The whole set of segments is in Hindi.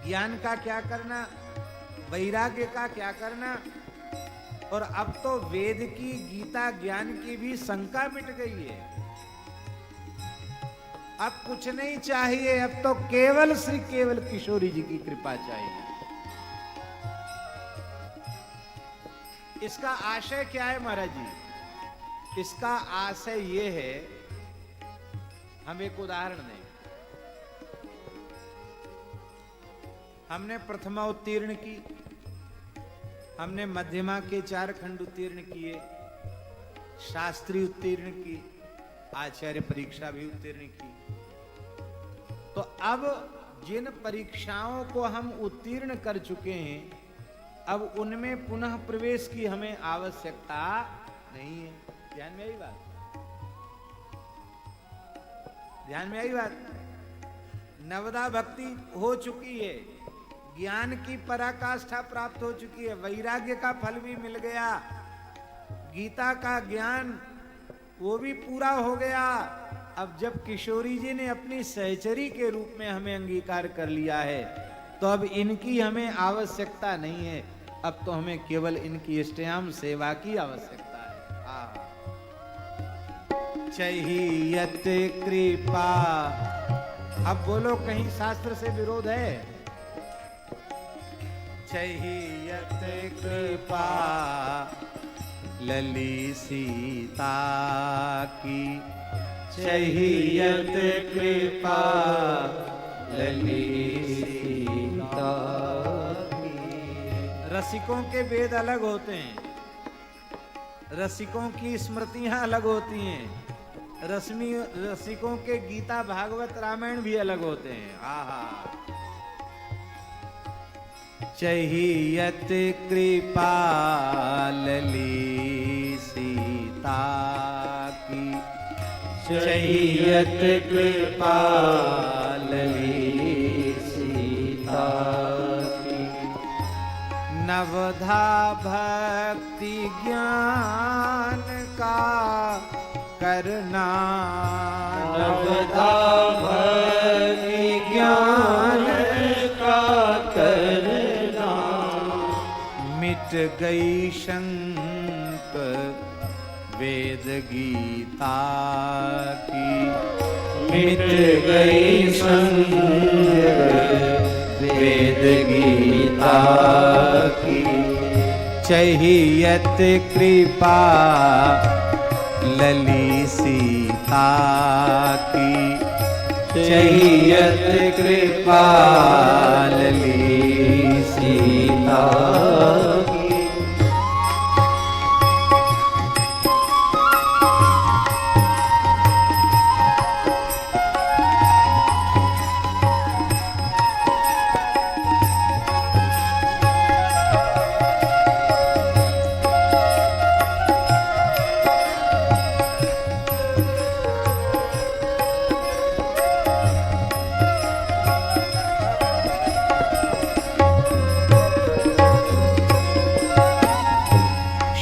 ज्ञान का क्या करना, वैराग्य का क्या करना। और अब तो वेद की, गीता ज्ञान की भी शंका मिट गई है। अब कुछ नहीं चाहिए, अब तो केवल श्री केवल किशोरी जी की कृपा चाहिए। इसका आशय क्या है महाराज जी? इसका आशय यह है, हम एक उदाहरण दें। हमने प्रथमा उत्तीर्ण की, हमने मध्यमा के 4 खंड उत्तीर्ण किए, शास्त्री उत्तीर्ण की, आचार्य परीक्षा भी उत्तीर्ण की। तो अब जिन परीक्षाओं को हम उत्तीर्ण कर चुके हैं, अब उनमें पुनः प्रवेश की हमें आवश्यकता नहीं है। ध्यान में आई बात? ध्यान में आई बात? नवदा भक्ति हो चुकी है, ज्ञान की पराकाष्ठा प्राप्त हो चुकी है, वैराग्य का फल भी मिल गया, गीता का ज्ञान वो भी पूरा हो गया। अब जब किशोरी जी ने अपनी सहचरी के रूप में हमें अंगीकार कर लिया है, तो अब इनकी हमें आवश्यकता नहीं है, अब तो हमें केवल इनकी इष्टयाम सेवा की आवश्यकता है। चाहियत कृपा। अब बोलो, कहीं शास्त्र से विरोध है? चाहियत कृपा लली सीता की, चाहियत कृपा लली सीता की। रसिकों के वेद अलग होते हैं, रसिकों की स्मृतियां अलग होती हैं, रसिकों के गीता भागवत रामायण भी अलग होते हैं। आहा। चाहियत कृपा लली सीता की, चाहियत कृपा लली सीता की। नवधा भक्ति ज्ञान का करना, नवधा भक्ति ज्ञान का करना। मिट गई शंक वेद गीता की, मिट गई शंक वेद गीता की। चाहियत कृपा लली सीता की, चाहियत कृपा लली सीता की।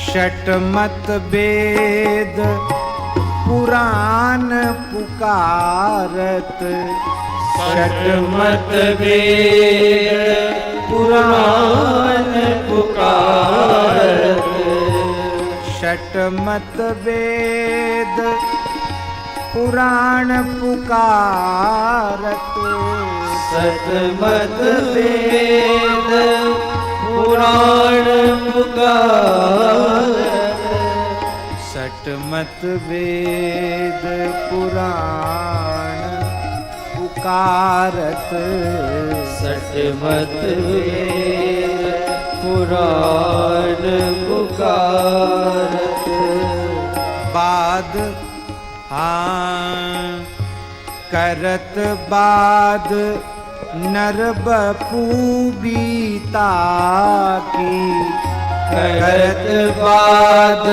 षटमत वेद पुराण पुकारत, षटमत वेद पुराण पुकारत। षटमत वेद पुराण पुकारत, षटमत वेद पुराण पुकारत। षटमत वेद पुराण पुकारत, षटमत वेद पुराण पुकारत। बाद हाँ करत बाद नर बपू बीता की, करत बाद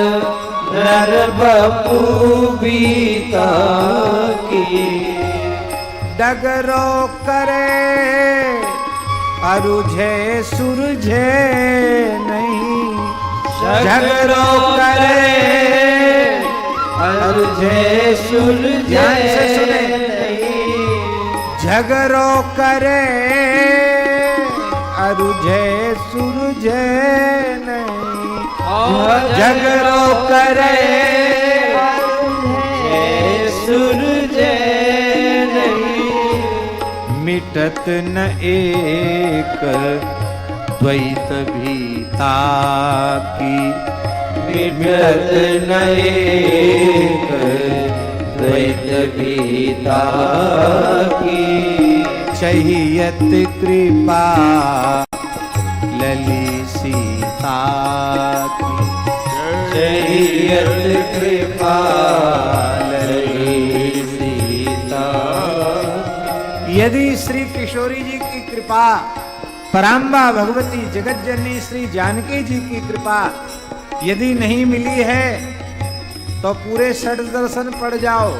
नर बपू बीता की। डगरो करे अरुझे सुरझे नहीं, झगड़ो करे अरुझे सुरझे नहीं। झगड़ो करे अरुझे सुरझे नहीं, झगड़ो करे सुरझे नहीं, मिटत न एक द्वैत भीता की, मिटत न एक द्वैत भीता की, चाहियत कृपा लली सीता की, चाहियत कृपा लली सीता। यदि श्री किशोरी जी की कृपा, पराम्बा भगवती जगत जननी श्री जानकी जी की कृपा यदि नहीं मिली है तो पूरे षड दर्शन पड़ जाओ,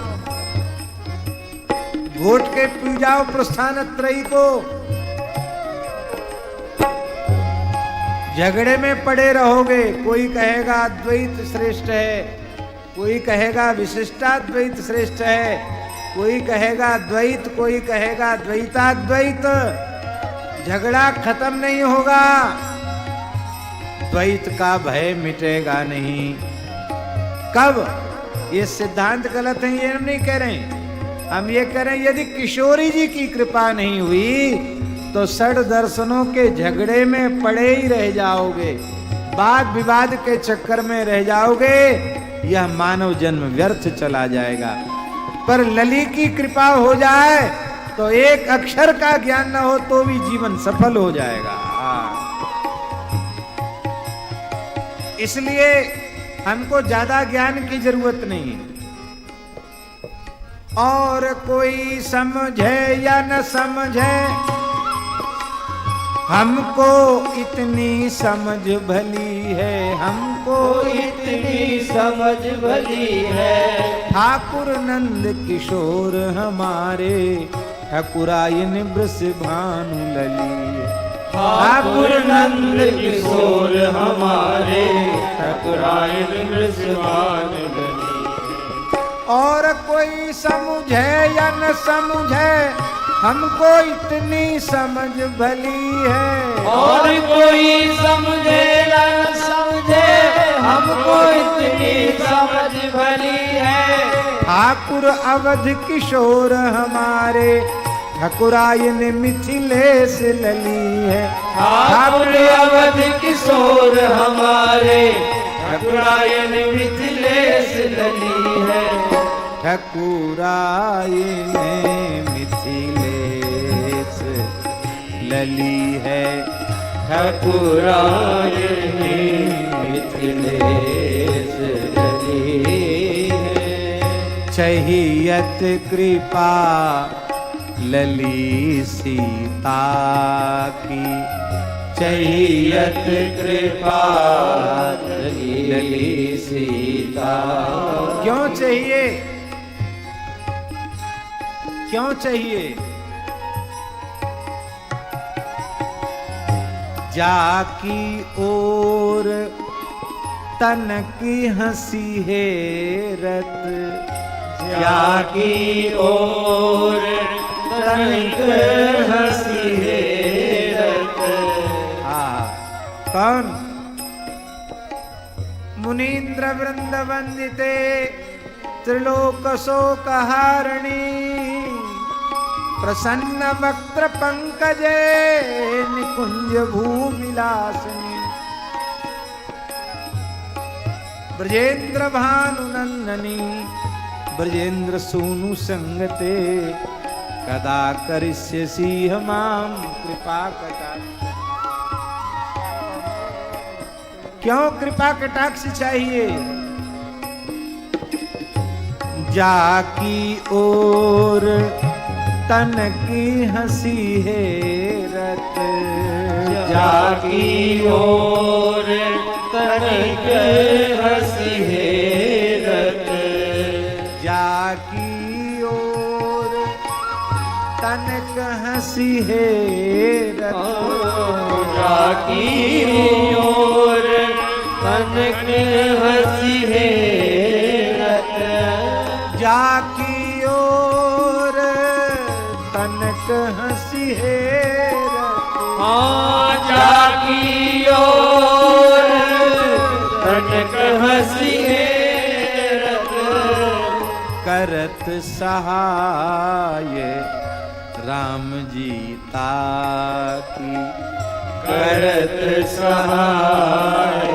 घोट के पी जाओ प्रस्थान त्रयी को, झगड़े में पड़े रहोगे। कोई कहेगा अद्वैत श्रेष्ठ है, कोई कहेगा विशिष्टाद्वैत श्रेष्ठ है, कोई कहेगा द्वैत, कोई कहेगा द्वैताद्वैत। झगड़ा खत्म नहीं होगा, द्वैत का भय मिटेगा नहीं। कब? ये सिद्धांत गलत है, ये हम नहीं कह रहे हैं। हम ये कह रहे हैं यदि किशोरी जी की कृपा नहीं हुई तो षड दर्शनों के झगड़े में पड़े ही रह जाओगे, वाद विवाद के चक्कर में रह जाओगे, यह मानव जन्म व्यर्थ चला जाएगा। पर लली की कृपा हो जाए तो एक अक्षर का ज्ञान न हो तो भी जीवन सफल हो जाएगा। इसलिए हमको ज्यादा ज्ञान की जरूरत नहीं है। और कोई समझे या न समझे, हमको इतनी समझ भली है, हमको इतनी समझ भली है। ठाकुर नंद किशोर हमारे, ठाकुरायन वृषभानु लली। ठाकुर नंद किशोर हमारे, ठाकुरायन वृषभानु लली। और कोई समझे या न समझे, हमको इतनी समझ भली है। और कोई समझे या न समझे, हमको इतनी समझ भली है। ठाकुर अवध किशोर हमारे, ठाकुरायन मिथिलेश लली है। ठाकुर अवध किशोर हमारे, ठाकुरायन मिथिलेश लली है। ठाकुरायन मिथिलेश लली है। ठाकुरायन मिथिलेश लली है। चाहियत कृपा लली सीता की, चाहियत कृपा लली सीता। क्यों चाहिए? क्यों चाहिए? जाकी ओर तन की हंसी है रत, जाकी ओर तन की हंसी है रत। कौन? मुनीन्द्र वृंद वंदिते त्रिलोक शोकहारिणी, प्रसन्न वक्त्र पंकजे निकुंज भूविलासिनी। ब्रजेंद्र भानुनंदनी ब्रजेंद्र सोनु संगते, कदा करिष्यसि मां कृपा कटाक्ष। क्यों कृपा कटाक्ष चाहिए? जाकी ओर तन की हंसी है रत, जाकी ओर तन की हंसी है रत। जाकी ओर तनक हंसी है रत। जाकी ओर तनक हंसी है रत। जाकी ओर तनक हंसी है रत। की ओर तनक हसी हेरत करत सहाय राम जी ताकी करत सहाय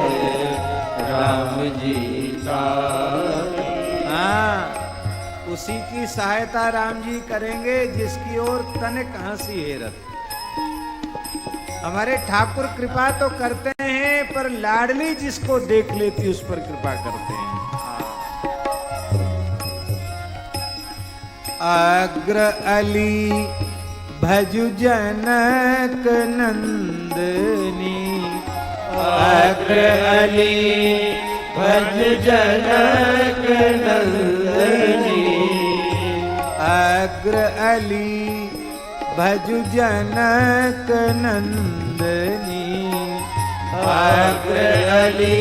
राम जी ताकी। हाँ, उसी की सहायता राम जी करेंगे जिसकी ओर तनिक हंसी हेरत। हमारे ठाकुर कृपा तो करते हैं पर लाडली जिसको देख लेती उस पर कृपा करते हैं। अग्र अली भजु जनक नंदनी अग्र अली भज जनक नंदनी अग्र अली भजु जनक नंदनी अग्र अली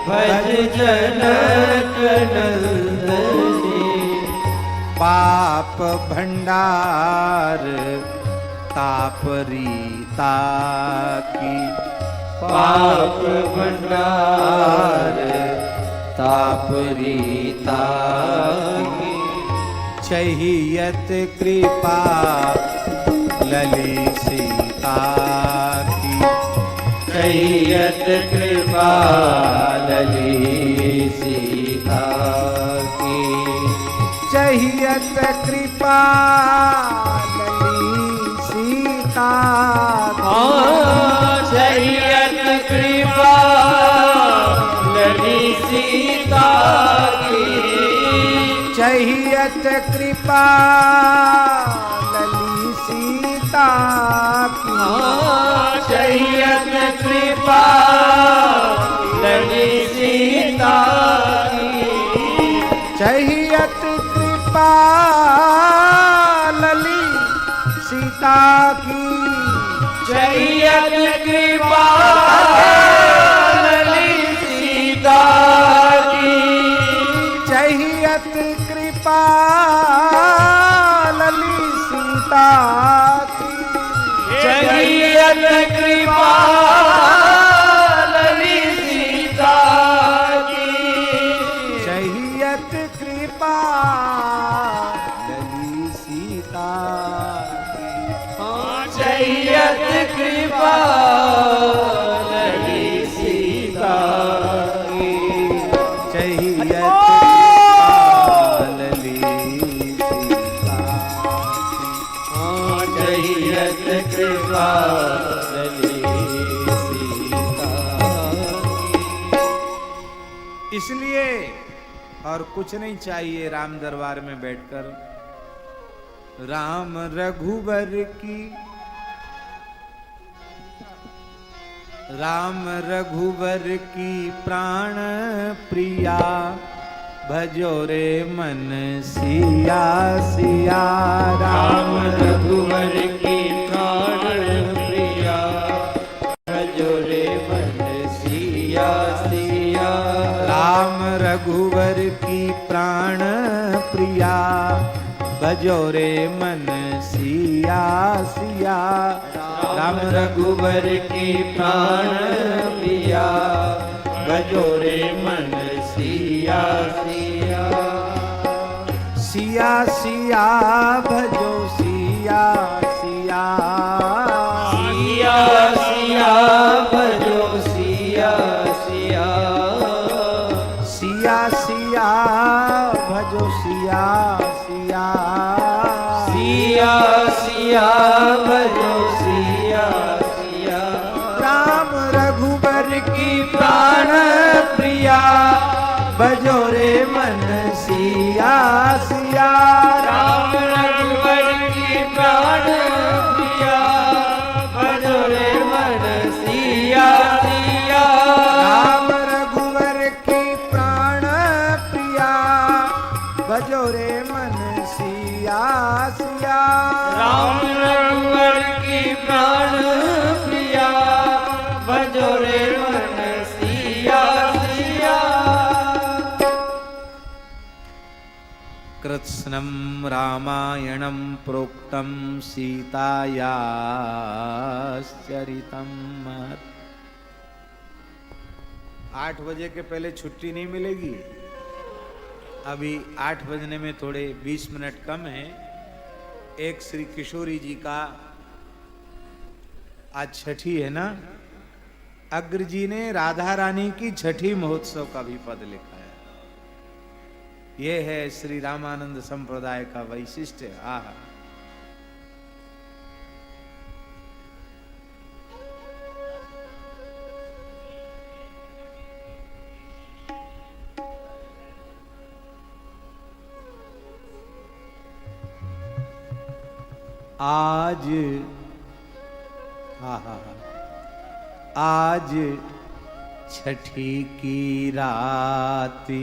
भज जनक नंदनी पाप भंडार तापरीता की पाप भंडार तापरीता की चाहियत कृपा लली सीता की चाहियत कृपा लली सीता की चाहियत कृपा लली सीता चाहियत कृपा लली सीता की चाहियत कृपा लली सीता की चाहियत कृपा लली सीता की चाहियत कृपा लली सीता की चाहियत कृपा लली सीता की चाहियत कृपा लली सीता की चाहियत कृपा लली सीता की चाहियत कृपा लली सीता की चाहियत कृपा लली सीता की चाहियत कृपा लली सीता चाहियत कृपा लली सीता की। इसलिए और कुछ नहीं चाहिए राम दरबार में बैठकर राम रघुवर की राम रघुवर की प्राण प्रिया भजो रे मन सिया सिया राम रघुवर की प्राण प्रिया भजो रे मन सिया सिया राम रघुवर की प्राण प्रिया भजो रे मन सिया सिया राम रघुवर की प्राण प्रिया भजो रे मन सिया सिया सिया सिया भजो सिया सिया सिया सिया भजो सिया सिया सिया सिया भजो सिया सिया सिया सिया भजो सिया सिया राम रघुबर की प्राण प्रिया भजो रे मन सिया सिया राम रघुवर की प्राण प्रिया भजो रे मन सिया सिया राम रघुवर की प्राण प्रिया भजो रे मन सिया सिया राम रघुवर की प्राण प्रिया भजो रे मन सिया सिया कृत्स्नं रामायणं प्रोक्तं सीतायाश्च चरितम महत्। 8 बजे के पहले छुट्टी नहीं मिलेगी। अभी 8 बजने में थोड़े 20 मिनट कम है। एक श्री किशोरी जी का आज छठी है ना, अग्र जी ने राधा रानी की छठी महोत्सव का भी पद लिखा है। यह है श्री रामानंद संप्रदाय का वैशिष्ट्य। आहा, आज आज छठी की राती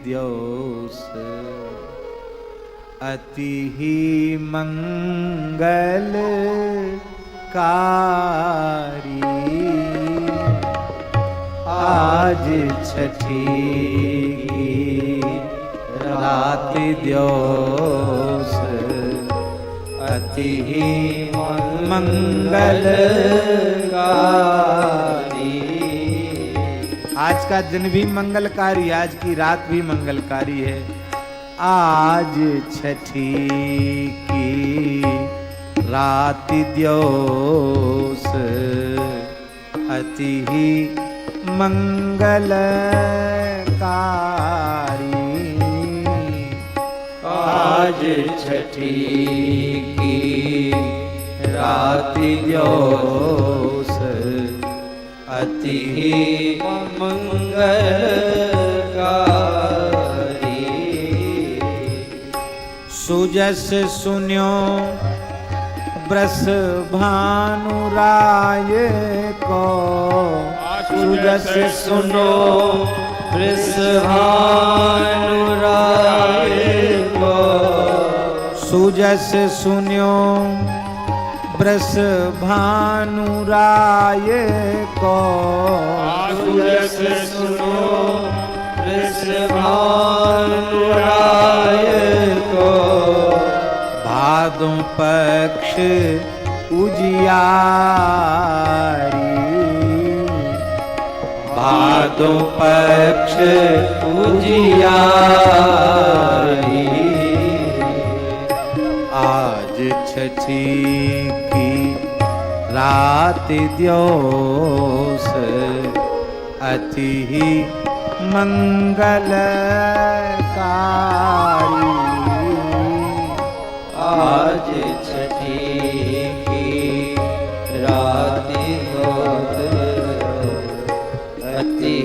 द्योस अति ही मंगल कारी। आज छठी की राती द्योस अति ही मंगल कारी। आज का दिन भी मंगलकारी, आज की रात भी मंगलकारी है। आज छठी की रात द्योस अति ही मंगलकारी। आज छठी की रात द्योस अति मंगलकारी। सुजस सुन्यो ब्रस भानुराय को। सुजस सुनो ब्रस भानुराय को। सुजस सुन्यो ब्रस भानुराय को। सुजस सुनो ब्रस भानुराय को। भादों पक्ष उजियारी। भादों पक्ष उजियारी। आज छठी की रात द्योस अति ही मंगलकारी। आज छठी की रात द्योस अति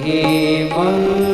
मंगलकारी।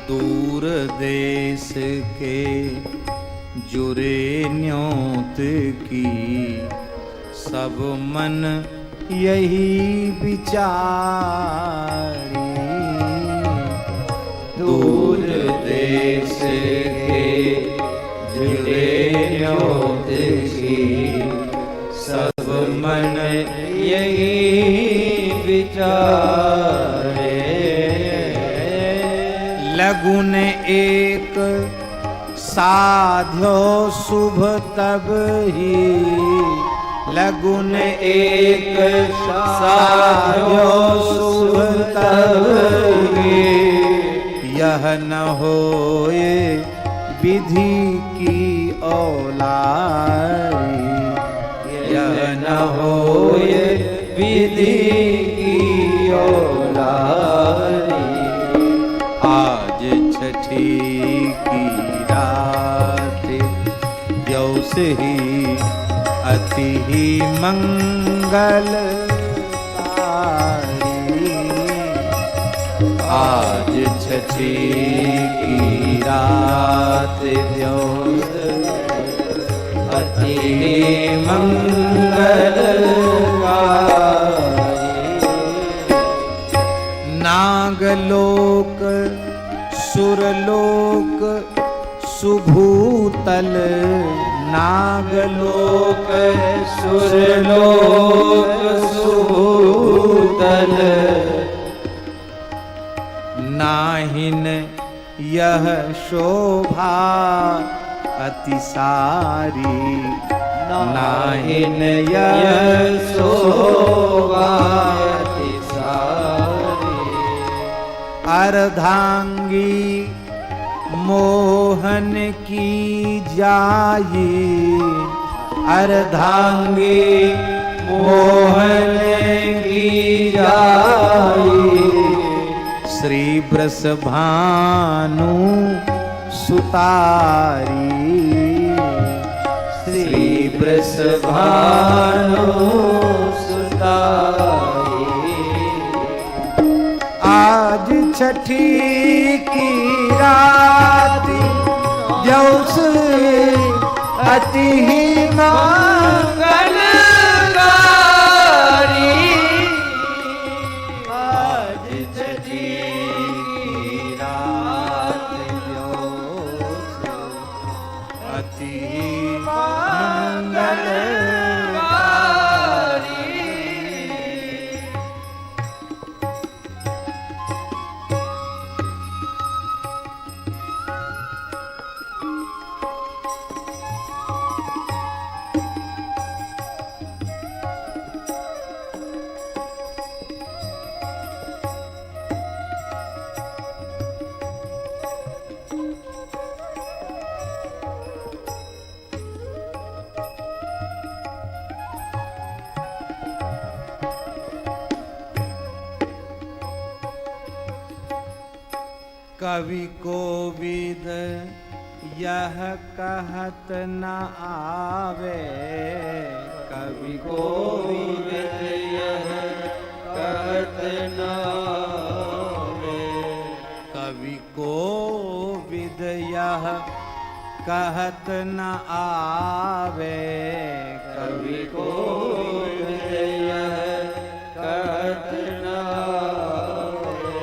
दूर देश के जुरे न्योत की सब मन यही विचारी। दूर देश के जुरे न्योत की सब मन यही विचारे। लगुन एक साध्यो शुभ तब ही। लगुन एक साध्यो शुभ तब ही। यह न होए विधि की औलारी। यह न होए विधि की औलारी। आज छठी की रात ही अति ही मंगलकारी। आज छठी की रात द्योस अति मंगलकारी। नागलोक सुरलोक सुभूतल, नागलोक सुरलोक सुभूतल, नाहिन यह शोभा अतिसारी। नाहिन यह शोभा अतिसारी। अर्धांगी मोहन की जाई, अर्धांगी मोहन की जाई। श्री वृषभानु सुतारी, श्री वृषभानु सुतारी। आज छठी की रात द्योस अति ही मंगलकारी। आज छठी की रात द्योस अति ही मंगलकारी। कवि कोविद यह कहत न आवे, कवि कोविद यह कहत न आवे। कवि कोविद यह कहत न आवे, कवि कोविद यह कहत न आवे।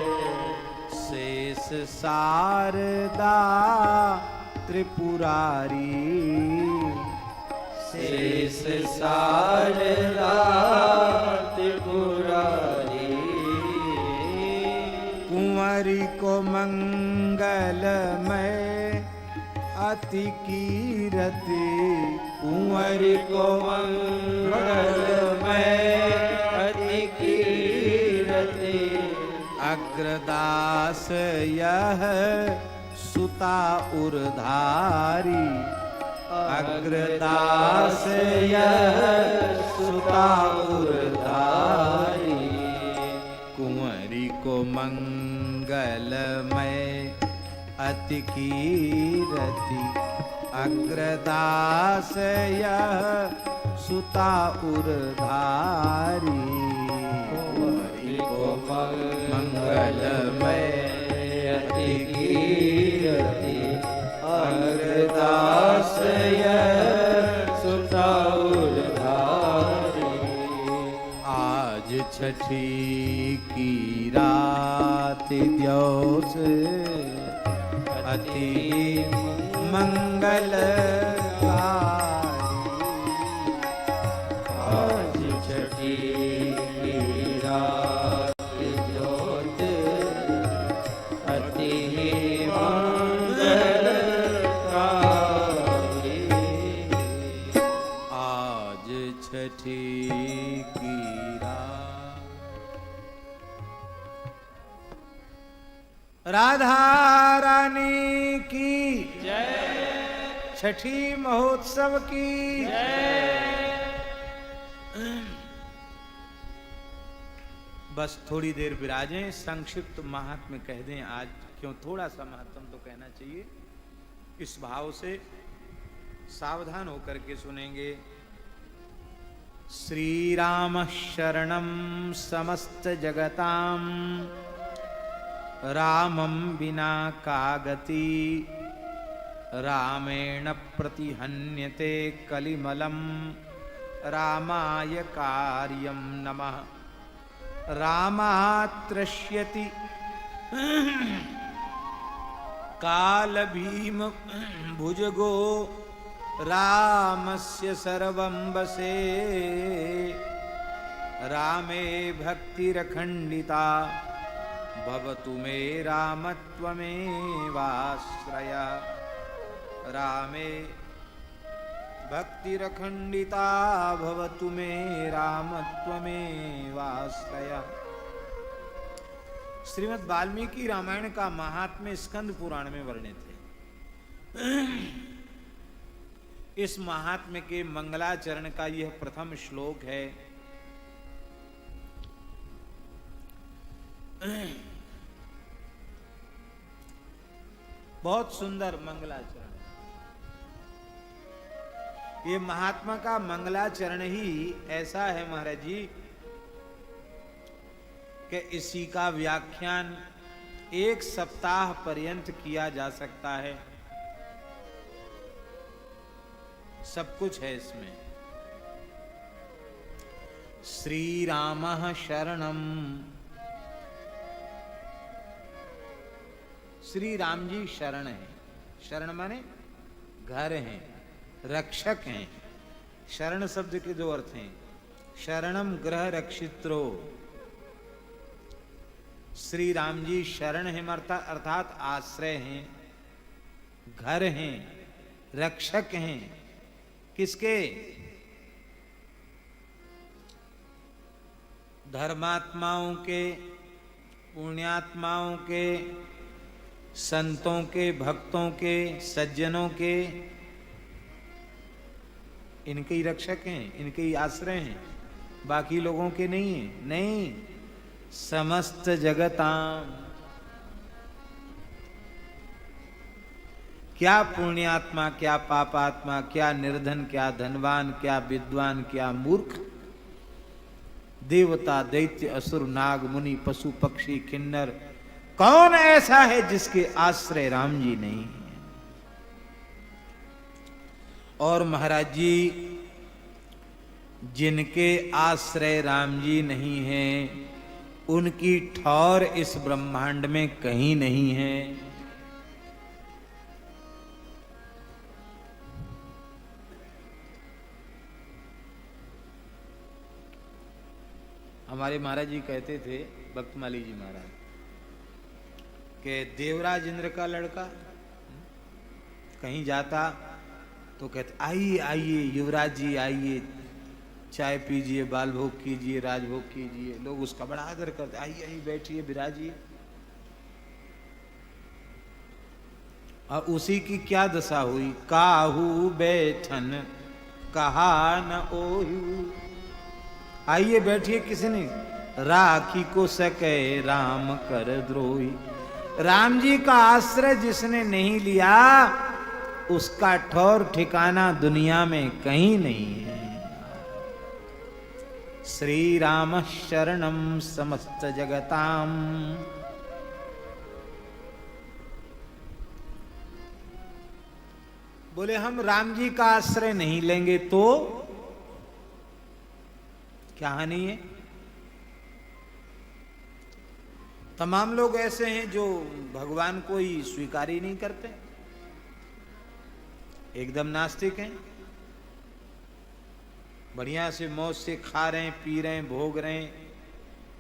शेष शारदा त्रिपुरारी, शेष शारदा त्रिपुरारी। कुंवरी को मंगलमय अति कीरति, कुंवरी को मंगलमय अति कीरति। अग्रदास यह सुता उर्धारी, अग्रदास यह सुता उर्धारी। कुंवरी को मंगलमय अति कीरति, अग्रदास यह सुता उर्धारी। कुंवरी को मंगलमय अति कीरति, अग्रदास यह सुता उर्धारी। आज छठी की रात द्योस अति मंगलकारी। आज छठी की रात द्योस अति मंगलकारी। आज छठी की रात। राधा रानी की जय, छठी महोत्सव की जय। बस थोड़ी देर विराजें, संक्षिप्त महात्म्य कह दें आज, क्यों थोड़ा सा महात्म तो कहना चाहिए। इस भाव से सावधान होकर के सुनेंगे। श्री राम शरणं समस्त जगतां, रामं विना का गति, रामेण प्रतिहन्यते कलिमलं, रामाय कार्यं नमः। रामात्रश्यति काल भीम भुजगो, रामस्य सर्वं वसे, रामे भक्तिरखण्डिता, भवतु मे रामत्वमेवाश्रय। रामे भक्तिरखण्डिता, भवतु मे रामत्वमेवाश्रय। श्रीमद् वाल्मीकि रामायण का महात्म्य स्कंद पुराण में वर्णित है। इस महात्म्य के मंगलाचरण का यह प्रथम श्लोक है। बहुत सुंदर मंगलाचरण। ये महात्मा का मंगलाचरण ही ऐसा है महाराज जी कि इसी का व्याख्यान 1 सप्ताह पर्यंत किया जा सकता है। सब कुछ है इसमें। श्री रामः शरणम, श्री राम जी शरण है। शरण माने घर हैं, रक्षक हैं। शरण शब्द के दो अर्थ हैं, शरणम गृह रक्षित्रो। श्री राम जी शरण है अर्थात आश्रय हैं, घर हैं, रक्षक हैं। किसके? धर्मात्माओं के, पुण्यात्माओं के, संतों के, भक्तों के, सज्जनों के। इनके ही रक्षक हैं, इनके ही आश्रय हैं, बाकी लोगों के नहीं है। नहीं, समस्त जगतां। क्या पुण्यात्मा, क्या पापात्मा, क्या निर्धन, क्या धनवान, क्या विद्वान, क्या मूर्ख, देवता, दैत्य, असुर, नाग, मुनि, पशु, पक्षी, किन्नर, कौन ऐसा है जिसके आश्रय राम जी नहीं है? और महाराज जी, जिनके आश्रय राम जी नहीं हैं, उनकी ठौर इस ब्रह्मांड में कहीं नहीं है। हमारे महाराज जी कहते थे, भक्तमाली जी महाराज, कि देवराज इंद्र का लड़का कहीं जाता तो कहते आइए आइए युवराज जी आइए, चाय पीजिए, बाल भोग कीजिए, राजभोग कीजिए। लोग उसका बड़ा आदर करते, आइए आइए बैठिए, विराजिए। और उसी की क्या दशा हुई? काहू बैठन कहा न ओहू। आइए बैठिए, किसी ने राखी को सके राम कर द्रोही। राम जी का आश्रय जिसने नहीं लिया, उसका ठौर ठिकाना दुनिया में कहीं नहीं है। श्री राम शरणम समस्त जगताम। बोले हम राम जी का आश्रय नहीं लेंगे तो क्या हानि है? तमाम लोग ऐसे हैं जो भगवान को ही स्वीकार ही नहीं करते, एकदम नास्तिक हैं। बढ़िया से मौज से खा रहे हैं, पी रहे हैं, भोग रहे हैं,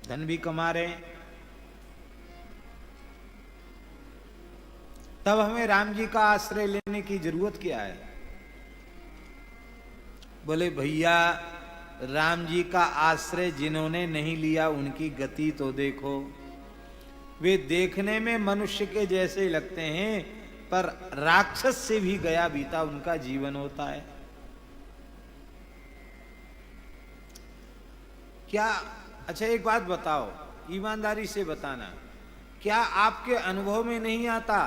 धन भी कमा रहे हैं। तब हमें राम जी का आश्रय लेने की जरूरत क्या है? बोले भैया, राम जी का आश्रय जिन्होंने नहीं लिया उनकी गति तो देखो। वे देखने में मनुष्य के जैसे लगते हैं, पर राक्षस से भी गया बीता उनका जीवन होता है। क्या? अच्छा एक बात बताओ, ईमानदारी से बताना, क्या आपके अनुभव में नहीं आता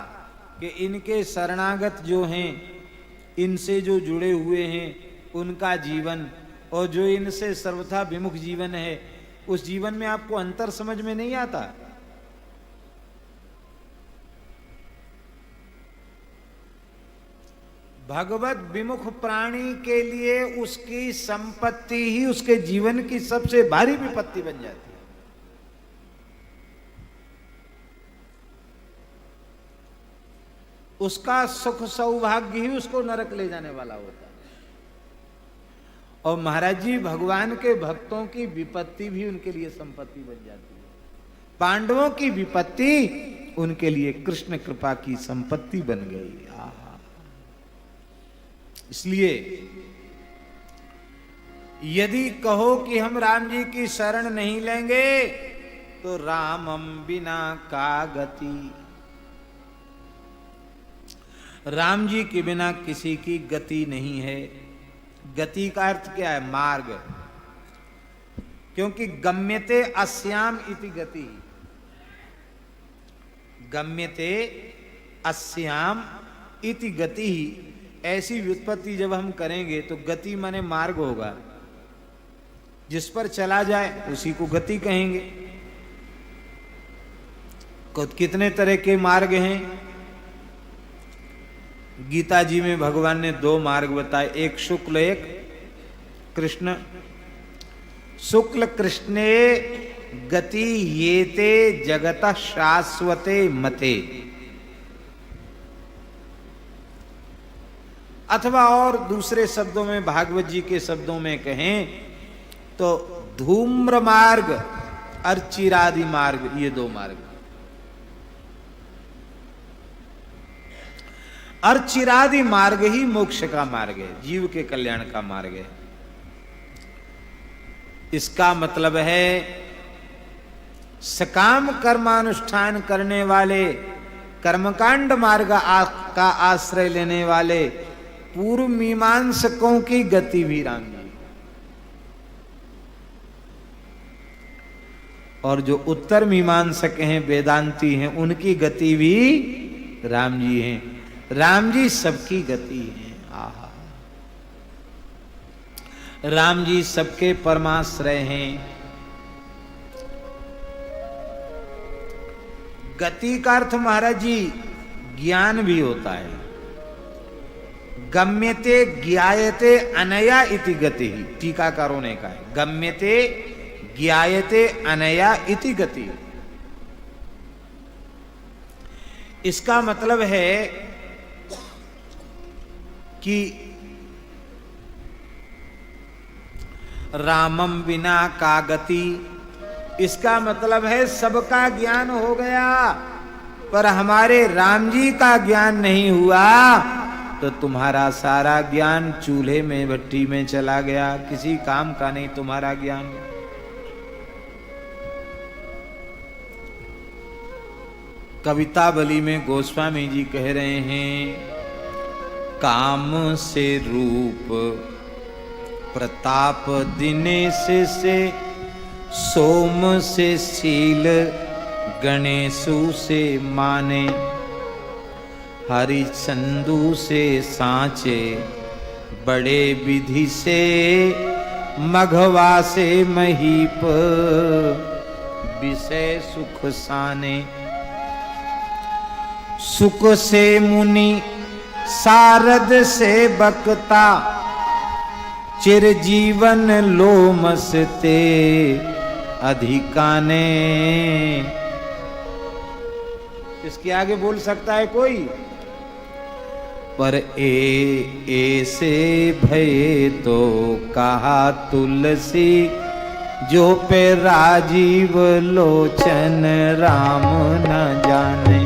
कि इनके शरणागत जो हैं इनसे जो जुड़े हुए हैं उनका जीवन, और जो इनसे सर्वथा विमुख जीवन है, उस जीवन में आपको अंतर समझ में नहीं आता। भगवत विमुख प्राणी के लिए उसकी संपत्ति ही उसके जीवन की सबसे भारी विपत्ति बन जाती है। उसका सुख सौभाग्य ही उसको नरक ले जाने वाला होता है। और महाराज जी, भगवान के भक्तों की विपत्ति भी उनके लिए संपत्ति बन जाती है। पांडवों की विपत्ति उनके लिए कृष्ण कृपा की संपत्ति बन गई। आहा। इसलिए यदि कहो कि हम राम जी की शरण नहीं लेंगे तो रामम बिना का गति, राम जी के बिना किसी की गति नहीं है। गति का अर्थ क्या है? मार्ग। क्योंकि गम्यते अस्याम इति गति, गम्यते अस्याम इति गति, ऐसी व्युत्पत्ति जब हम करेंगे तो गति माने मार्ग होगा। जिस पर चला जाए उसी को गति कहेंगे। कितने तरह के मार्ग हैं? गीता जी में भगवान ने 2 मार्ग बताए, एक शुक्ल एक कृष्ण। शुक्ल कृष्णे गति येते जगत शाश्वते मते, अथवा और दूसरे शब्दों में, भागवत जी के शब्दों में कहें तो धूम्र मार्ग और चिरादि मार्ग, ये 2 मार्ग। और चिरादि मार्ग ही मोक्ष का मार्ग है, जीव के कल्याण का मार्ग है। इसका मतलब है सकाम कर्मानुष्ठान करने वाले, कर्मकांड मार्ग का आश्रय लेने वाले पूर्व मीमांसकों की गति भी राम जी, और जो उत्तर मीमांसक हैं, वेदांती हैं, उनकी गति भी राम जी हैं। राम जी सबकी गति हैं। आहा, राम जी सबके परमाश्रय हैं। गति का अर्थ महाराज जी ज्ञान भी होता है। गम्यते ज्ञायते अनया इति गति, टीकाकारों ने कहा है गम्यते ज्ञायते अनया इति गति। इसका मतलब है कि रामम बिना का गति, इसका मतलब है सबका ज्ञान हो गया पर हमारे राम जी का ज्ञान नहीं हुआ तो तुम्हारा सारा ज्ञान चूल्हे में भट्टी में चला गया, किसी काम का नहीं तुम्हारा ज्ञान। कवितावली में गोस्वामी जी कह रहे हैं, काम से रूप प्रताप दिनेश से, सोम से शील गणेशु से माने, हरिचंदू से सांचे बड़े विधि से, मघवा से महीप विषय सुख साने, सुख से मुनि सारद से बकता, चिरजीवन लोमसते अधिकाने। इसके आगे बोल सकता है कोई? पर ऐसे भय तो कहा तुलसी, जो पे राजीव लोचन राम न जाने।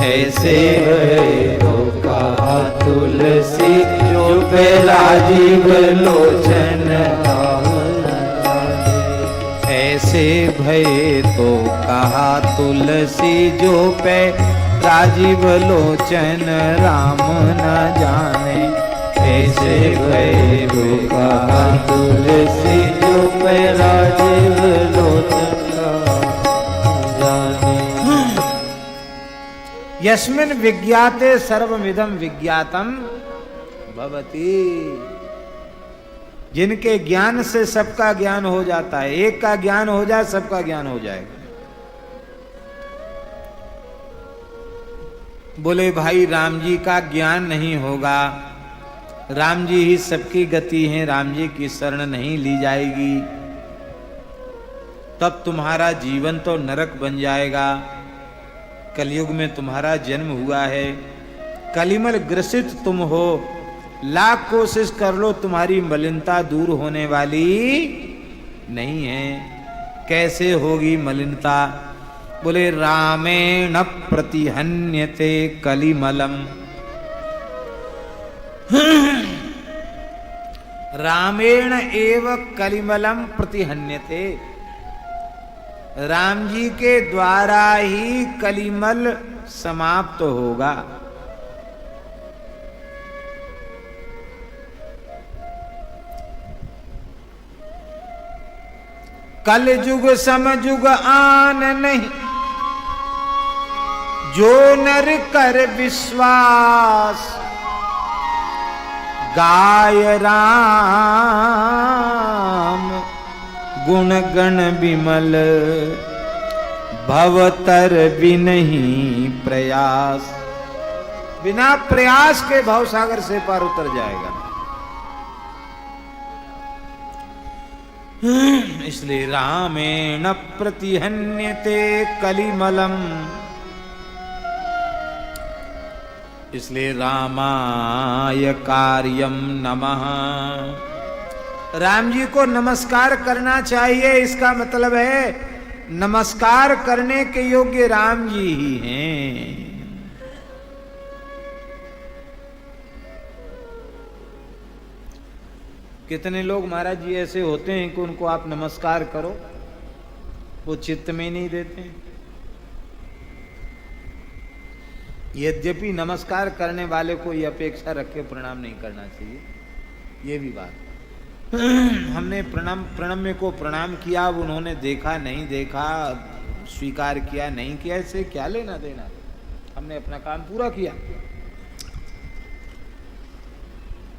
ऐसे भय तो कहा तुलसी, जो पे राजीव लोचन राम न जाने। ऐसे भय तो कहा तुलसी, जो पे राजीव लोचन राम न जाने। ऐसे भय तो कहा तुलसी, जो पे राजीव लोचन जाने। यस्मिन् विज्ञाते सर्वमिदं विज्ञातम, भवति। जिनके ज्ञान से सबका ज्ञान हो जाता है, एक का ज्ञान हो जाए सबका ज्ञान हो जाएगा। बोले भाई राम जी का ज्ञान नहीं होगा, राम जी ही सबकी गति हैं, राम जी की शरण नहीं ली जाएगी, तब तुम्हारा जीवन तो नरक बन जाएगा। कलयुग में तुम्हारा जन्म हुआ है, कलिमल ग्रसित तुम हो, लाख कोशिश कर लो तुम्हारी मलिनता दूर होने वाली नहीं है। कैसे होगी मलिनता? बोले रामेण प्रतिहन्यते कलिमलम। रामेण एव कलिमलम प्रतिहन्यते। राम जी के द्वारा ही कलिमल समाप्त होगा। कल जुग समजुग आन नहीं, जो नर कर विश्वास, गाय राम गुण गण विमल, भवतर बिनहि प्रयास। बिना प्रयास के भवसागर से पार उतर जाएगा। इसलिए रामेण प्रतिहन्यते कलिमलम, इसलिए रामाय कार्यम नमः। राम जी को नमस्कार करना चाहिए। इसका मतलब है नमस्कार करने के योग्य राम जी ही हैं। कितने लोग महाराज जी ऐसे होते हैं कि उनको आप नमस्कार करो वो चित्त में नहीं देते। यद्यपि नमस्कार करने वाले को ये अपेक्षा रख के प्रणाम नहीं करना चाहिए, ये भी बात। हमने प्रणम्य को प्रणाम किया, उन्होंने देखा नहीं देखा, स्वीकार किया नहीं किया, इससे क्या लेना देना। हमने अपना काम पूरा किया।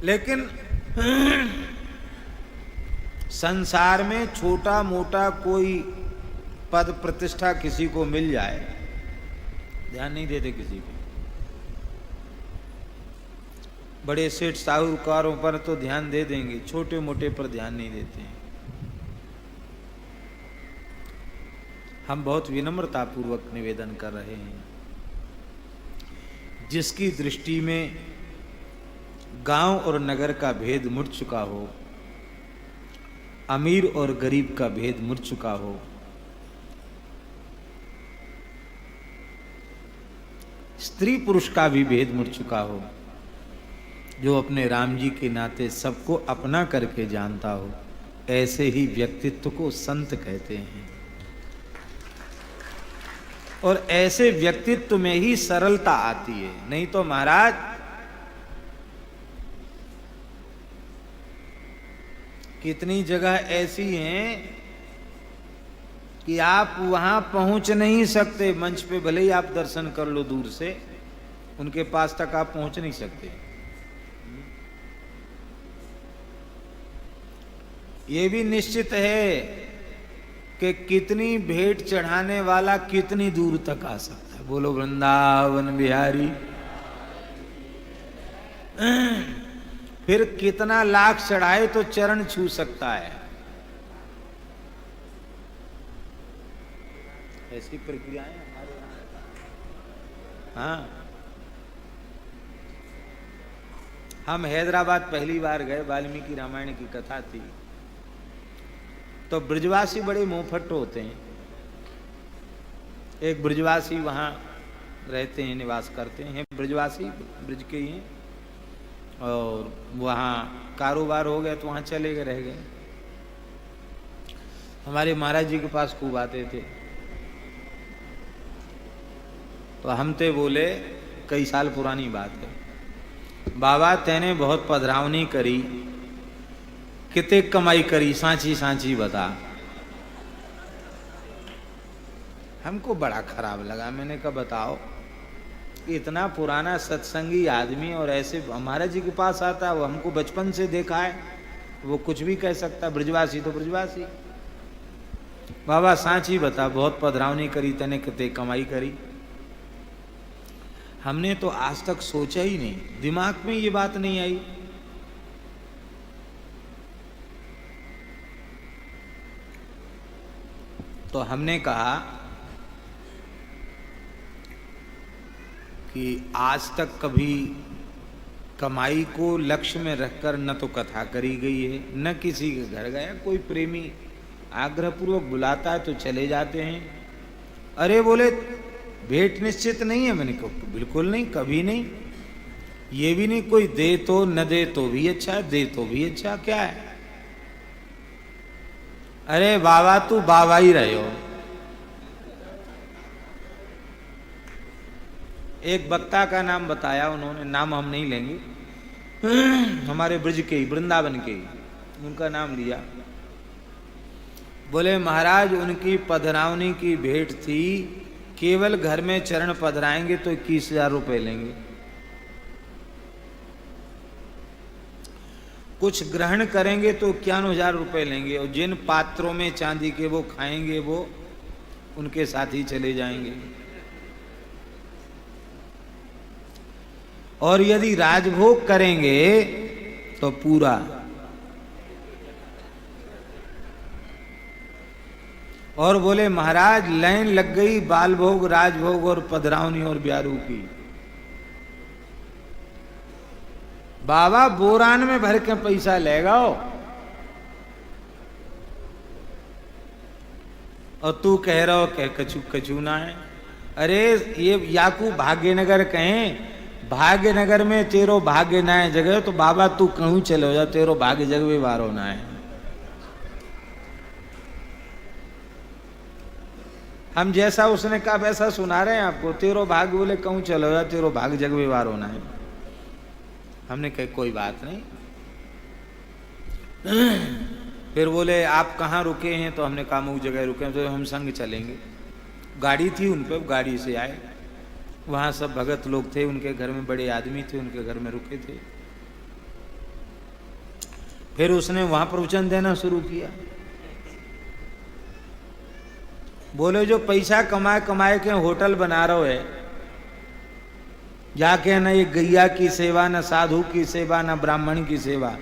लेकिन संसार में छोटा मोटा कोई पद प्रतिष्ठा किसी को मिल जाए, ध्यान नहीं देते किसी को। बड़े सेठ साहूकारों पर तो ध्यान दे देंगे, छोटे मोटे पर ध्यान नहीं देते हैं। हम बहुत विनम्रता पूर्वक निवेदन कर रहे हैं। जिसकी दृष्टि में गांव और नगर का भेद मुड़ चुका हो, अमीर और गरीब का भेद मुड़ चुका हो, स्त्री पुरुष का भी भेद मुड़ चुका हो, जो अपने राम जी के नाते सबको अपना करके जानता हो, ऐसे ही व्यक्तित्व को संत कहते हैं। और ऐसे व्यक्तित्व में ही सरलता आती है। नहीं तो महाराज कितनी जगह ऐसी हैं कि आप वहां पहुंच नहीं सकते। मंच पे भले ही आप दर्शन कर लो दूर से, उनके पास तक आप पहुंच नहीं सकते। ये भी निश्चित है कि कितनी भेंट चढ़ाने वाला कितनी दूर तक आ सकता है। बोलो वृंदावन बिहारी। फिर कितना लाख चढ़ाए तो चरण छू सकता है। ऐसी प्रक्रियाएं हमारे यहाँ। हाँ, हम हैदराबाद पहली बार गए, वाल्मीकि रामायण की कथा थी। तो ब्रजवासी बड़े मुंहफट होते हैं। एक ब्रजवासी वहाँ रहते हैं, निवास करते हैं, ब्रजवासी ब्रज के ही हैं। और वहाँ कारोबार हो गया तो वहाँ चले गए, रह गए। हमारे महाराज जी के पास खूब आते थे। तो हम ते बोले, कई साल पुरानी बात है, बाबा तेने बहुत पधरावनी करी, कितने कमाई करी, सांची सांची बता। हमको बड़ा खराब लगा। मैंने कहा बताओ। कि इतना पुराना सत्संगी आदमी और ऐसे महाराज जी के पास आता, वो हमको बचपन से देखा है, वो कुछ भी कह सकता, ब्रजवासी तो ब्रजवासी। बाबा सांची बता, बहुत पधरावनी करी तने कितने कमाई करी। हमने तो आज तक सोचा ही नहीं, दिमाग में ये बात नहीं आई। तो हमने कहा कि आज तक कभी कमाई को लक्ष्य में रखकर न तो कथा करी गई है, न किसी के घर गया कोई प्रेमी आग्रहपूर्वक बुलाता है तो चले जाते हैं। अरे बोले भेंट निश्चित नहीं है। मैंने कहा बिल्कुल नहीं, कभी नहीं। ये भी नहीं कोई दे तो न दे तो भी अच्छा, दे तो भी अच्छा, क्या है। अरे बाबा तू बाबा ही रहे हो। एक वक्ता का नाम बताया उन्होंने, नाम हम नहीं लेंगे, हमारे ब्रज के ही, वृंदावन के ही, उनका नाम लिया। बोले महाराज उनकी पधरावनी की भेंट थी, केवल घर में चरण पधराएंगे तो 21,000 रुपए लेंगे, कुछ ग्रहण करेंगे तो 51,000 रुपए लेंगे, और जिन पात्रों में चांदी के वो खाएंगे वो उनके साथ ही चले जाएंगे। और यदि राजभोग करेंगे तो पूरा। और बोले महाराज लाइन लग गई बाल भोग, राजभोग और पधरावनी और ब्यारू की। बाबा बोरान में भर के पैसा लेगा और तू कह रहा हो कह कछु कचूना है। अरे ये याकू भाग्यनगर कहें, भाग्यनगर में तेरो भाग्य ना है जगह, तो बाबा तू कहूं चलो जा, तेरो भाग्य जगह बार होना है। हम जैसा उसने कहा वैसा सुना रहे हैं आपको, तेरो भाग्य बोले कहूं चलो जा, तेरो भाग्य जगह बार होना है। हमने कहा कोई बात नहीं। फिर बोले आप कहाँ रुके हैं, तो हमने कहा मुझ जगह रुके हैं, तो हम संग चलेंगे। गाड़ी थी उन पे, गाड़ी से आए। वहाँ सब भगत लोग थे, उनके घर में बड़े आदमी थे, उनके घर में रुके थे। फिर उसने वहाँ प्रवचन देना शुरू किया। बोले जो पैसा कमाए कमाए के होटल बना रहे है, जाके न ये गैया की सेवा, न साधु की सेवा, न ब्राह्मण की सेवा,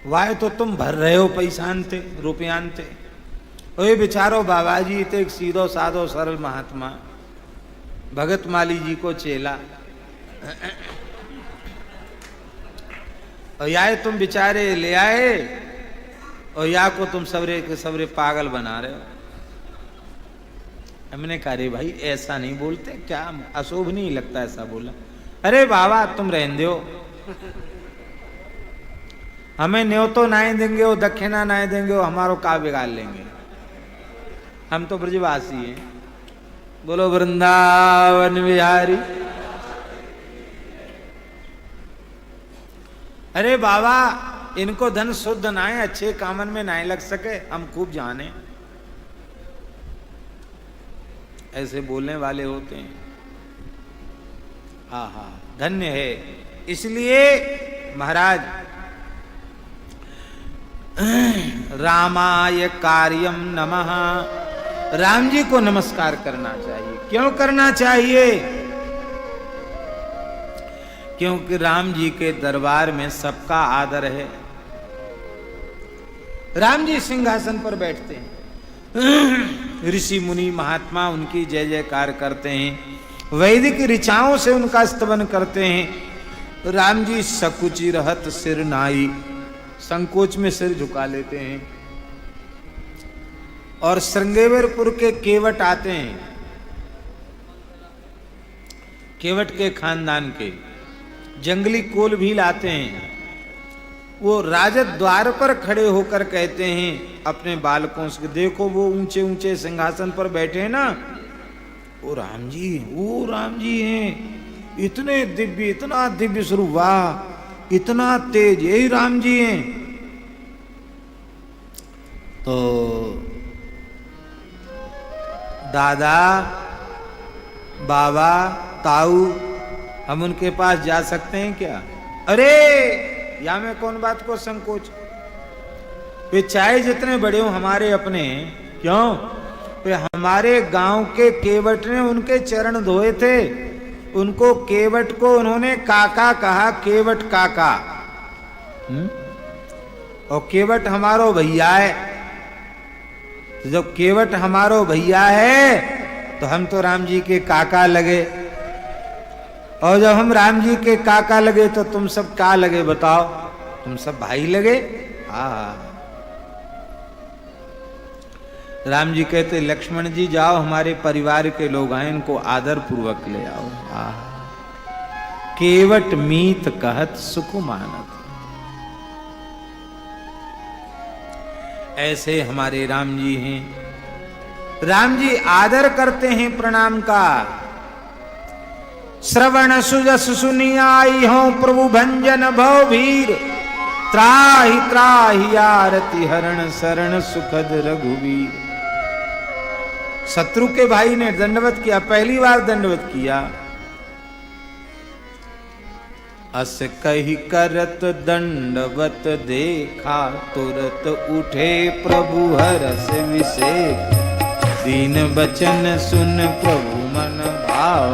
वाह तो तुम भर रहे हो पैसानते रुपयांते। ओए बेचारो बाबा जी थे एक सीधो साधो सरल महात्मा, भगत माली जी को चेला, और या तुम बेचारे ले आए और या को तुम सबरे के सबरे पागल बना रहे हो। हमने कहा रे भाई ऐसा नहीं बोलते, क्या अशुभ नहीं लगता ऐसा बोला। अरे बाबा तुम रहने दो, हमें न्यो तो नाए देंगे, वो दक्षिणा नाए देंगे, वो हमारो का बिगाड़ लेंगे, हम तो ब्रजवासी हैं। बोलो वृंदावन बिहारी। अरे बाबा इनको धन शुद्ध नाए, अच्छे कामन में नाए लग सके, हम खूब जाने। ऐसे बोलने वाले होते हैं। हाँ हाँ धन्य है। इसलिए महाराज रामाय कार्यम नमः, राम जी को नमस्कार करना चाहिए। क्यों करना चाहिए? क्योंकि राम जी के दरबार में सबका आदर है। राम जी सिंहासन पर बैठते हैं, ऋषि मुनि महात्मा उनकी जय जयकार करते हैं, वैदिक ऋचाओं से उनका स्तवन करते हैं। राम जी सकुचि रहत सिर नाई, संकोच में सिर झुका लेते हैं। और श्रृंगेरपुर के केवट आते हैं, केवट के खानदान के जंगली कोल भी लाते हैं। वो राजद द्वार पर खड़े होकर कहते हैं अपने बालकों से, देखो वो ऊंचे ऊंचे सिंहासन पर बैठे हैं ना, वो राम जी, वो राम जी हैं, इतने दिव्य, इतना दिव्य स्वरूप, वाह इतना तेज, यही राम जी हैं। तो दादा बाबा ताऊ हम उनके पास जा सकते हैं क्या? अरे या में कौन बात को संकोच, वे चाहे जितने बड़े हो हमारे अपने, क्यों? वे हमारे गांव के केवट ने उनके चरण धोए थे, उनको केवट को उन्होंने काका कहा, केवट काका। और केवट हमारो भैया है, तो जब केवट हमारो भैया है तो हम तो राम जी के काका लगे, और जब हम राम जी के काका लगे तो तुम सब क्या लगे बताओ? तुम सब भाई लगे। राम जी कहते लक्ष्मण जी जाओ, हमारे परिवार के लोग आए, इनको आदर पूर्वक ले आओ। केवट मीत कहत सुख मानत। ऐसे हमारे राम जी हैं। राम जी आदर करते हैं प्रणाम का। श्रवण सुजस सुनी आई हो प्रभु भंजन भव भीर, त्राहि त्राहि आरती हरण शरण सुखद रघुवीर। शत्रु के भाई ने दंडवत किया, पहली बार दंडवत किया। अस कही करत दंडवत देखा, तुरत उठे प्रभु हरस विषेक। दीन बचन सुन प्रभु मन भाव,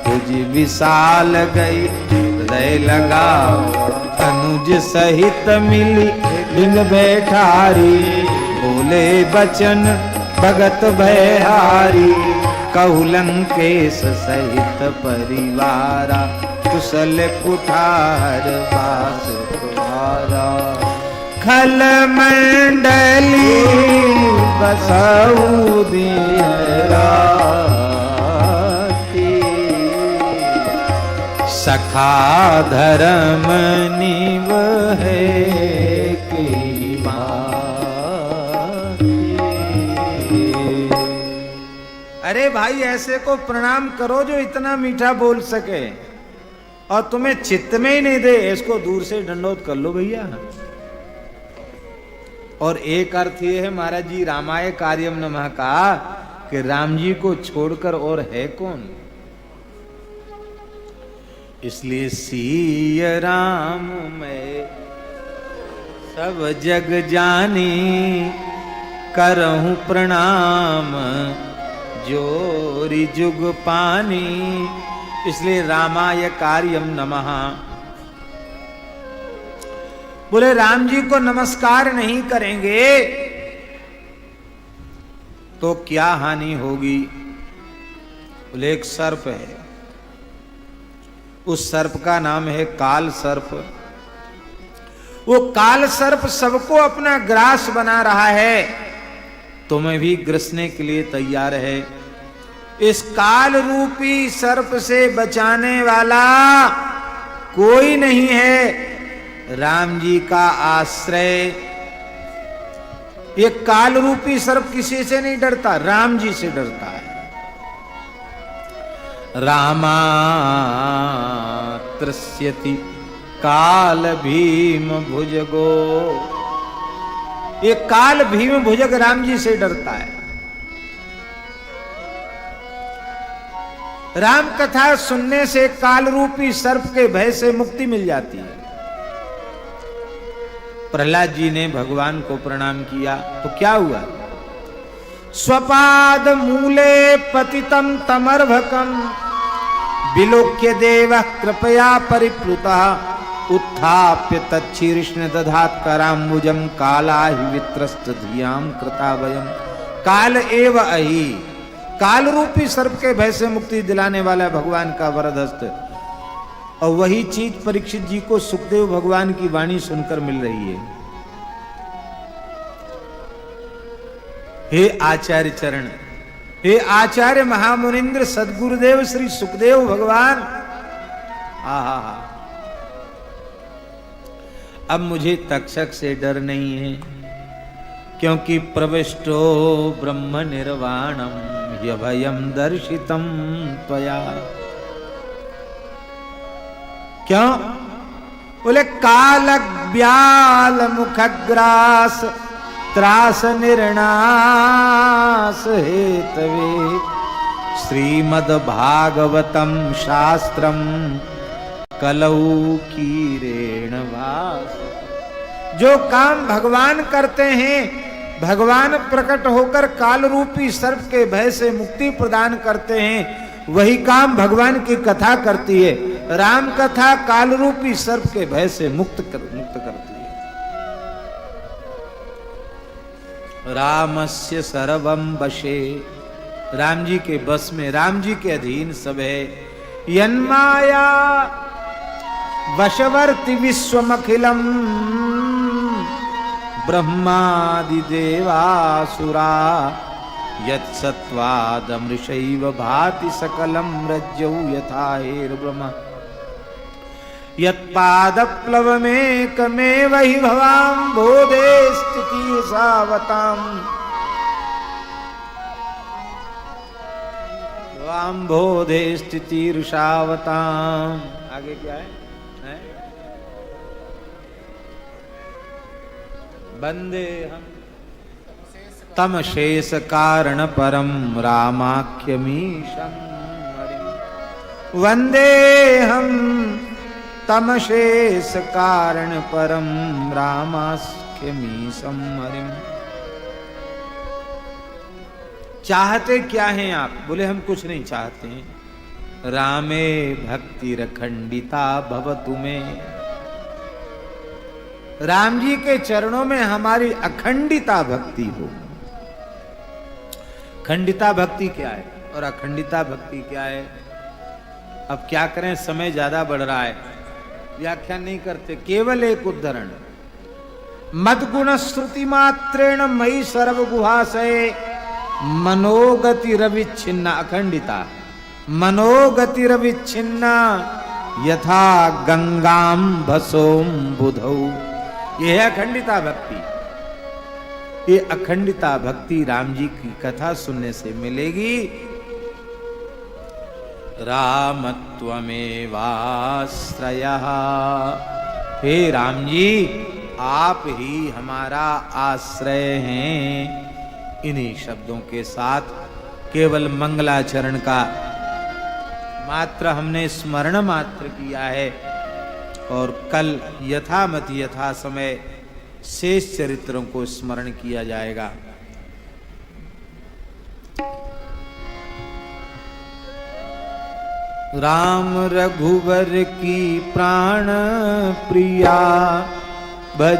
तुझ विशाल गई हृदय लगाओ। अनुज सहित मिली बिन बैठारी, बोले बचन भगत भयहारी। कहु लंकेश सहित परिवारा, कुशल कुठार वास तुम्हारा। खल मंडली बसऊ दियरा, सखा धर्म निव है की बात। अरे भाई ऐसे को प्रणाम करो जो इतना मीठा बोल सके और तुम्हें चित्त में ही नहीं दे, इसको दूर से दंडोत कर लो भैया। और एक अर्थ ये है महाराज जी रामाय कार्यम नमः का कि राम जी को छोड़कर और है कौन। इसलिए सिय राम मैं सब जग जानी, करहूं प्रणाम जोरी जुग पानी। इसलिए रामाय कार्यम नमः। बोले राम जी को नमस्कार नहीं करेंगे तो क्या हानि होगी? बोले एक सर्प है, उस सर्प का नाम है काल सर्प। वो काल सर्प सबको अपना ग्रास बना रहा है, तुम्हें भी ग्रसने के लिए तैयार है। इस काल रूपी सर्प से बचाने वाला कोई नहीं है, राम जी का आश्रय। ये काल रूपी सर्प किसी से नहीं डरता, राम जी से डरता है। रामा तृष्यति काल भीम भुजगो। ये काल भीम भुजग राम जी से डरता है। राम कथा सुनने से काल रूपी सर्प के भय से मुक्ति मिल जाती है। प्रहलाद जी ने भगवान को प्रणाम किया तो क्या हुआ? स्वपाद मूले पतितम तमर्भकम, विलोक्य देव कृपया परिप्लुतः। उत्थाप्य तच्छीर्ष्ण दधात कराम्बुजम, काला हि वित्रस्त धियाम कृतावयम। काल एव अहि, काल रूपी सर्प के भय से मुक्ति दिलाने वाला भगवान का वरद हस्त। और वही चीज परीक्षित जी को सुखदेव भगवान की वाणी सुनकर मिल रही है। हे आचार्य चरण, हे आचार्य महामुनिंद्र सदगुरुदेव श्री सुखदेव भगवान, आहा, अब मुझे तक्षक से डर नहीं है, क्योंकि प्रविष्टो ब्रह्म निर्वाणम यभयम दर्शितम त्वया। क्यों? बोले काल ब्याल मुखग्रास त्रास निर्णास हेतवे, श्रीमद् भागवतम शास्त्रम कलऊ कीरेण भास। जो काम भगवान करते हैं, भगवान प्रकट होकर काल रूपी सर्प के भय से मुक्ति प्रदान करते हैं, वही काम भगवान की कथा करती है। राम कथा काल रूपी सर्प के भय से मुक्त करती है। रामस्य सर्वं वशे, राम जी के बस में, राम जी के अधीन सब है। यन्माया वशवर्ति विश्वमखिलम ब्रह्मादि देवासुरा यत्सत्त्वादमृषैव भाति सकलं रज्जौ यथा हेर्ब्रह्म यत्पादप्लवमेकमेव हि भवाम्भोधे स्थितिर्षावताम् भवाम्भोधे स्थितिर्षावताम्। आगे क्या है? वंदे हम तम शेष कारण परम रामाख्यमीशं हरिं। वंदे हम तम शेष कारण परम रामाख्यमीशं हरिं। चाहते क्या हैं आप? बोले हम कुछ नहीं चाहते हैं। रामे भक्तिरखंडिता भवतु मे, राम जी के चरणों में हमारी अखंडिता भक्ति हो। खंडिता भक्ति क्या है और अखंडिता भक्ति क्या है? अब क्या करें, समय ज्यादा बढ़ रहा है, व्याख्यान नहीं करते, केवल एक उद्धरण। मद्गुण श्रुति मात्रेण मयि सर्वगुहाशये मनोगतिरविच्छिन्ना। अखंडिता मनोगतिरविच्छिन्ना यथा गंगाम भसोम बुधौ। ये है अखंडिता भक्ति। ये अखंडिता भक्ति राम जी की कथा सुनने से मिलेगी। रामत्वमेवाश्रयः, हे राम जी आप ही हमारा आश्रय हैं। इन्हीं शब्दों के साथ केवल मंगलाचरण का मात्र हमने स्मरण मात्र किया है, और कल यथामति यथा समय शेष चरित्रों को स्मरण किया जाएगा। राम रघुवर की प्राण प्रिया, भज